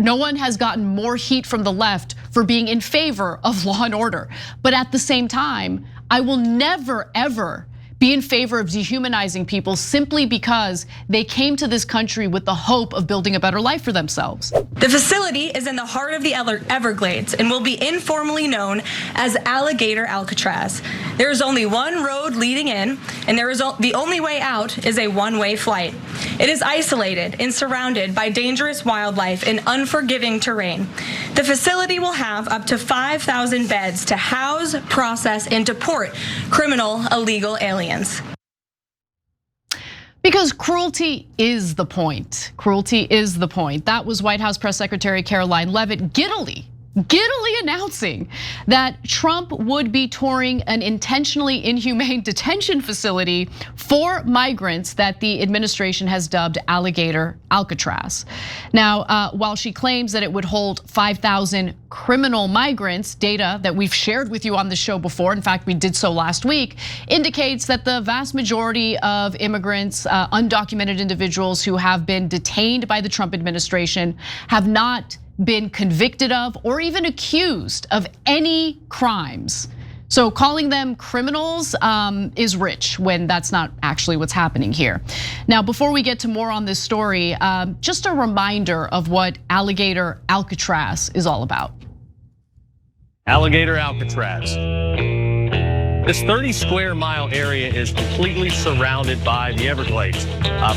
No one has gotten more heat from the left for being in favor of law and order. But at the same time, I will never, ever be in favor of dehumanizing people simply because they came to this country with the hope of building a better life for themselves. The facility is in the heart of the Everglades and will be informally known as Alligator Alcatraz. There is only one road leading in, and the only way out is a one-way flight. It is isolated and surrounded by dangerous wildlife and unforgiving terrain. The facility will have up to 5,000 beds to house, process, and deport criminal illegal aliens. Because cruelty is the point. Cruelty is the point. That was White House Press Secretary Caroline Leavitt giddily announcing that Trump would be touring an intentionally inhumane detention facility for migrants that the administration has dubbed Alligator Alcatraz. Now, while she claims that it would hold 5,000 criminal migrants, data that we've shared with you on the show before, in fact, we did so last week, indicates that the vast majority of immigrants, undocumented individuals who have been detained by the Trump administration have not been convicted of or even accused of any crimes. So calling them criminals is rich when that's not actually what's happening here. Now, before we get to more on this story, just a reminder of what Alligator Alcatraz is all about. Alligator Alcatraz. This 30 square mile area is completely surrounded by the Everglades.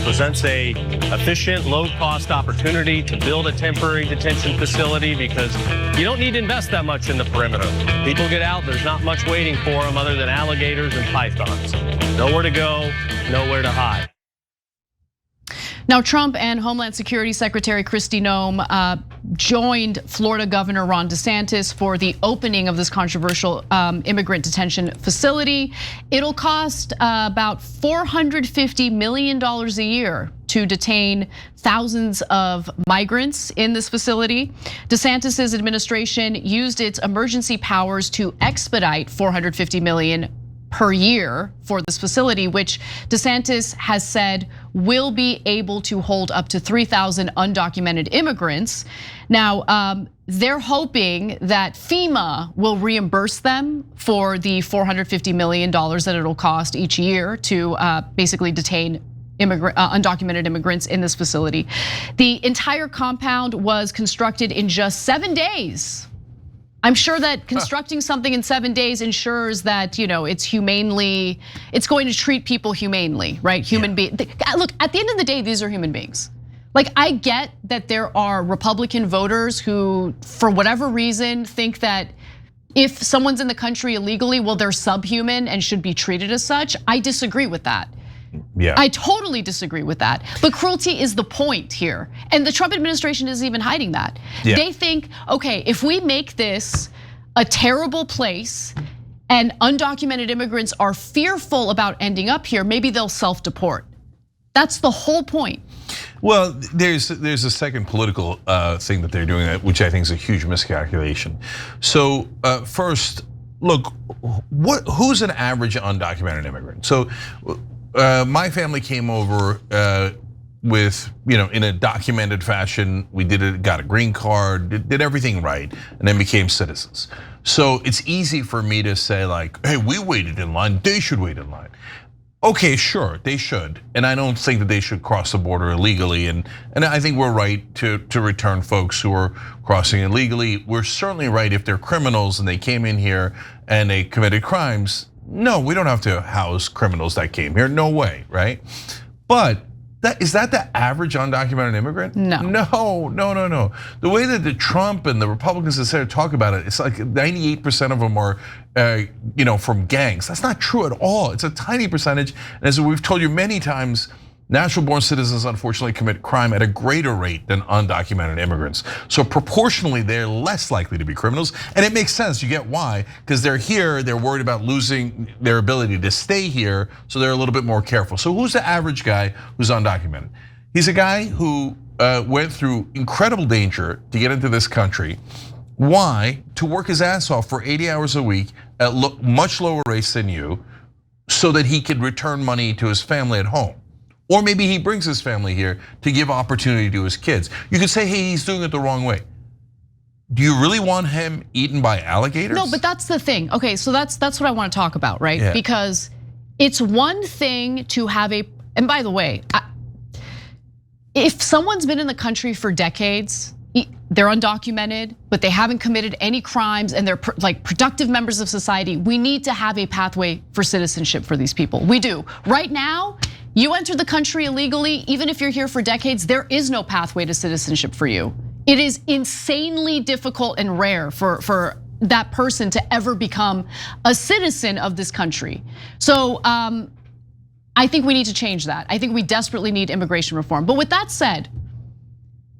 Presents a efficient, low-cost opportunity to build a temporary detention facility because you don't need to invest that much in the perimeter. People get out, there's not much waiting for them other than alligators and pythons. Nowhere to go, nowhere to hide. Now, Trump and Homeland Security Secretary Kristi Noem joined Florida Governor Ron DeSantis for the opening of this controversial immigrant detention facility. It'll cost about $450 million a year to detain thousands of migrants in this facility. DeSantis's administration used its emergency powers to expedite $450 million per year for this facility, which DeSantis has said will be able to hold up to 3,000 undocumented immigrants. Now, they're hoping that FEMA will reimburse them for the $450 million that it'll cost each year to basically detain undocumented immigrants in this facility. The entire compound was constructed in just 7 days. I'm sure that constructing something in 7 days ensures that it's going to treat people humanely, right? Look, at the end of the day, these are human beings. Like, I get that there are Republican voters who, for whatever reason, think that if someone's in the country illegally, well, they're subhuman and should be treated as such. I disagree with that. Yeah. I totally disagree with that. But cruelty is the point here. And the Trump administration isn't even hiding that. Yeah. They think, okay, if we make this a terrible place and undocumented immigrants are fearful about ending up here, maybe they'll self-deport. That's the whole point. Well, there's a second political thing that they're doing, which I think is a huge miscalculation. So first, look, who's an average undocumented immigrant? So my family came over with, in a documented fashion. We got a green card, did everything right, and then became citizens. So it's easy for me to say like, hey, we waited in line, they should wait in line. Okay, sure, they should. And I don't think that they should cross the border illegally. And I think we're right to return folks who are crossing illegally. We're certainly right if they're criminals and they came in here and they committed crimes. No, we don't have to house criminals that came here, no way, right? But is that the average undocumented immigrant? No. No. The way that the Trump and the Republicans decided to talk about it, it's like 98% of them are from gangs. That's not true at all. It's a tiny percentage. And as we've told you many times, natural born citizens unfortunately commit crime at a greater rate than undocumented immigrants. So proportionally, they're less likely to be criminals. And it makes sense, you get why, because they're here, they're worried about losing their ability to stay here, so they're a little bit more careful. So who's the average guy who's undocumented? He's a guy who went through incredible danger to get into this country. Why? To work his ass off for 80 hours a week at much lower rates than you, so that he could return money to his family at home. Or maybe he brings his family here to give opportunity to his kids. You could say, hey, he's doing it the wrong way. Do you really want him eaten by alligators? No, but that's the thing. Okay, so that's what I want to talk about, right? Yeah. Because it's one thing to have and by the way, if someone's been in the country for decades, they're undocumented, but they haven't committed any crimes and they're like productive members of society, we need to have a pathway for citizenship for these people. We do. Right now, you enter the country illegally, even if you're here for decades, there is no pathway to citizenship for you. It is insanely difficult and rare for that person to ever become a citizen of this country. So I think we need to change that. I think we desperately need immigration reform. But with that said,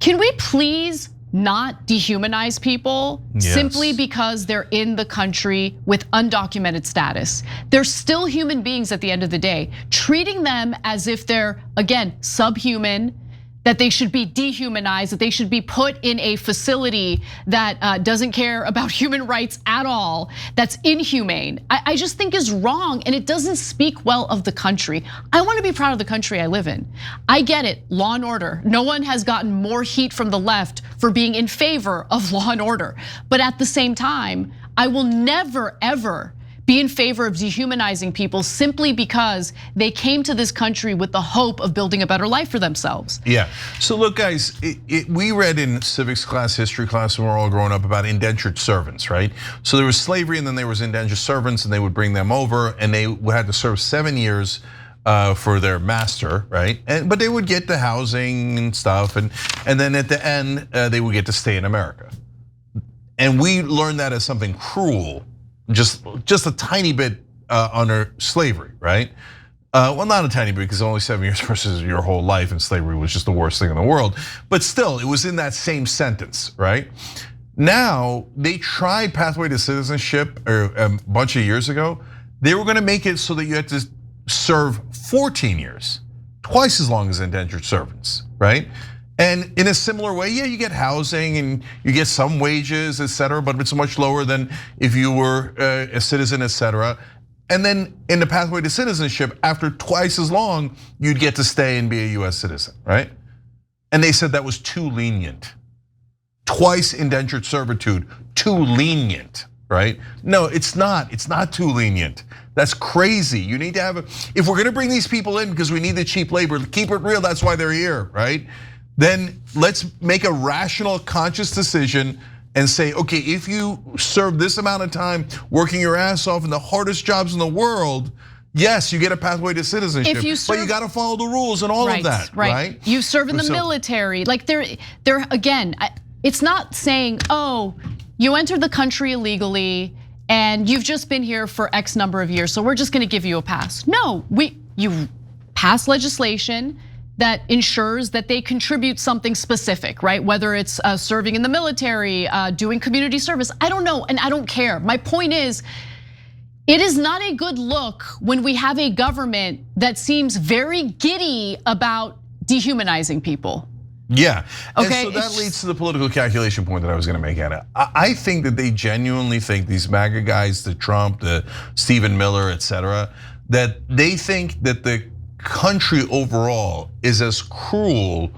can we please not dehumanize people simply because they're in the country with undocumented status? They're still human beings at the end of the day. Treating them as if they're, again, subhuman, that they should be dehumanized, that they should be put in a facility that doesn't care about human rights at all, that's inhumane, I just think is wrong, and it doesn't speak well of the country. I wanna be proud of the country I live in. I get it, law and order. No one has gotten more heat from the left for being in favor of law and order. But at the same time, I will never, ever be in favor of dehumanizing people simply because they came to this country with the hope of building a better life for themselves. Yeah, so look guys, we read in civics class, history class when we were all growing up about indentured servants, right? So there was slavery and then there was indentured servants and they would bring them over and they had to serve 7 years for their master, right? But they would get the housing and stuff and then at the end, they would get to stay in America. And we learned that as something cruel, just a tiny bit under slavery, right? Well, not a tiny bit because only 7 years versus your whole life, and slavery was just the worst thing in the world. But still, it was in that same sentence, right? Now, they tried Pathway to Citizenship a bunch of years ago. They were gonna make it so that you had to serve 14 years, twice as long as indentured servants, right? And in a similar way, yeah, you get housing and you get some wages, et cetera, but it's much lower than if you were a citizen, et cetera. And then in the Pathway to Citizenship, after twice as long, you'd get to stay and be a US citizen, right? And they said that was too lenient. Twice indentured servitude, too lenient, right? No, it's not too lenient. That's crazy. You need to have, if we're gonna bring these people in because we need the cheap labor, keep it real, that's why they're here, right? Then let's make a rational, conscious decision and say, okay, if you serve this amount of time working your ass off in the hardest jobs in the world, yes, you get a pathway to citizenship, but you got to follow the rules and all of that, right? You serve in the military, like they're again, it's not saying, oh, you entered the country illegally and you've just been here for X number of years, so we're just gonna give you a pass. No, you pass legislation that ensures that they contribute something specific, right? Whether it's serving in the military, doing community service, I don't know, and I don't care. My point is, it is not a good look when we have a government that seems very giddy about dehumanizing people. Yeah, okay. And so that leads to the political calculation point that I was gonna make, Anna. I think that they genuinely think, these MAGA guys, the Trump, the Stephen Miller, et cetera, that they think that the country overall is as cruel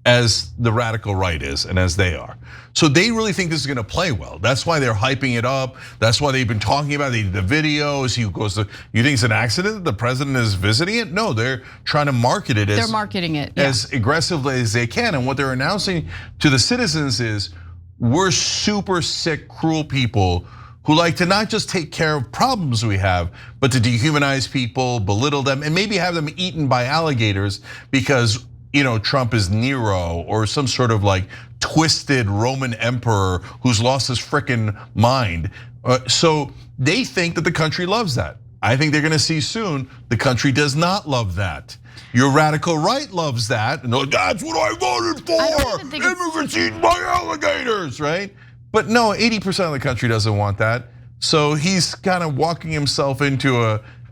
as the radical right is and as they are. So they really think this is gonna play well. That's why they're hyping it up. That's why they've been talking about it. The videos, you think it's an accident that the president is visiting it? No, they're trying to market it they're marketing it as aggressively as they can. And what they're announcing to the citizens is, we're super sick, cruel people who like to not just take care of problems we have, but to dehumanize people, belittle them, and maybe have them eaten by alligators because Trump is Nero or some sort of like twisted Roman emperor who's lost his frickin' mind. So they think that the country loves that. I think they're gonna see soon the country does not love that. Your radical right loves that, and that's what I voted for. Immigrants eaten by alligators, right? But no, 80% of the country doesn't want that. So he's kind of walking himself into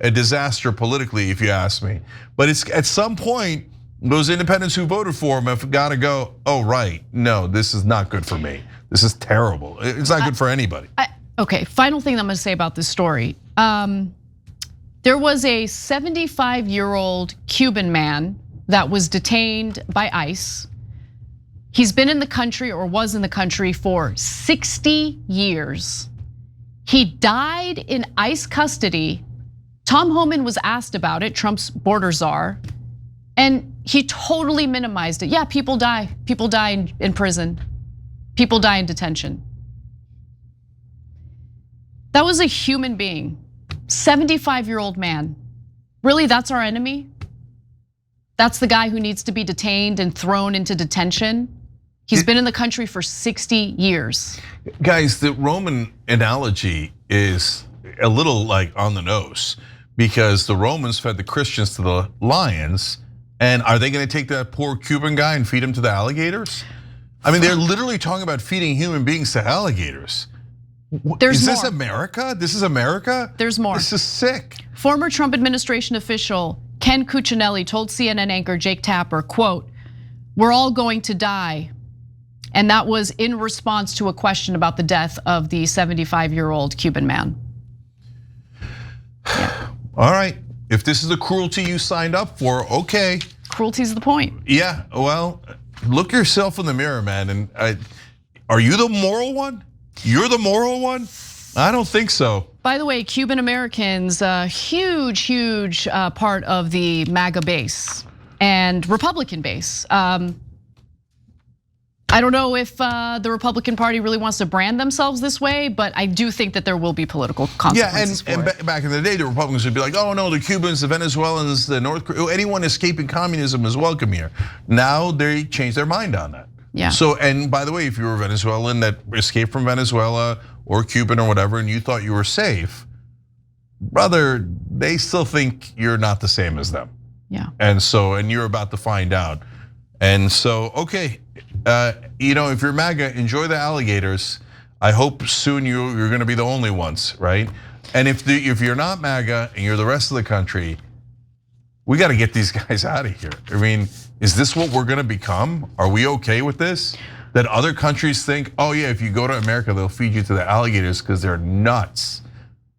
a disaster politically, if you ask me. But it's at some point, those independents who voted for him have got to go, oh right, no, this is not good for me. This is terrible. It's not good for anybody. Okay, final thing I'm gonna say about this story. There was a 75-year-old Cuban man that was detained by ICE. He's been in the country or was in the country for 60 years. He died in ICE custody. Tom Homan was asked about it, Trump's border czar, and he totally minimized it. Yeah, people die. People die in prison. People die in detention. That was a human being, 75-year-old man. Really, that's our enemy? That's the guy who needs to be detained and thrown into detention? He's been in the country for 60 years. Guys, the Roman analogy is a little like on the nose because the Romans fed the Christians to the lions. And are they gonna take that poor Cuban guy and feed him to the alligators? I mean, they're literally talking about feeding human beings to alligators. There's more. Is this America? This is America? There's more. This is sick. Former Trump administration official Ken Cuccinelli told CNN anchor Jake Tapper, quote, "We're all going to die." And that was in response to a question about the death of the 75-year-old Cuban man. Yeah. All right, if this is the cruelty you signed up for, okay. Cruelty's the point. Yeah, well, look yourself in the mirror, man. And are you the moral one? You're the moral one? I don't think so. By the way, Cuban Americans, huge part of the MAGA base and Republican base. I don't know if the Republican Party really wants to brand themselves this way, but I do think that there will be political consequences for it. And back in the day, the Republicans would be like, oh no, the Cubans, the Venezuelans, the North Koreans, anyone escaping communism is welcome here. Now they changed their mind on that. Yeah. So, and by the way, if you were a Venezuelan that escaped from Venezuela or Cuban or whatever, and you thought you were safe, brother, they still think you're not the same as them. Yeah. And so, and you're about to find out. And so, okay, if you're MAGA, enjoy the alligators. I hope soon you're gonna be the only ones, right? And if you're not MAGA and you're the rest of the country, we gotta get these guys out of here. I mean, is this what we're gonna become? Are we okay with this? That other countries think, oh yeah, if you go to America, they'll feed you to the alligators because they're nuts.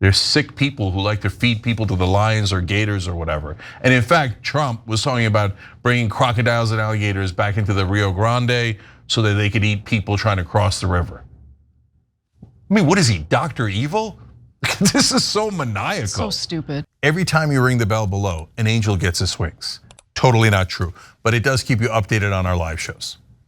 They're sick people who like to feed people to the lions or gators or whatever. And in fact, Trump was talking about bringing crocodiles and alligators back into the Rio Grande so that they could eat people trying to cross the river. I mean, what is he, Dr. Evil? This is so maniacal. So stupid. Every time you ring the bell below, an angel gets his wings. Totally not true, but it does keep you updated on our live shows.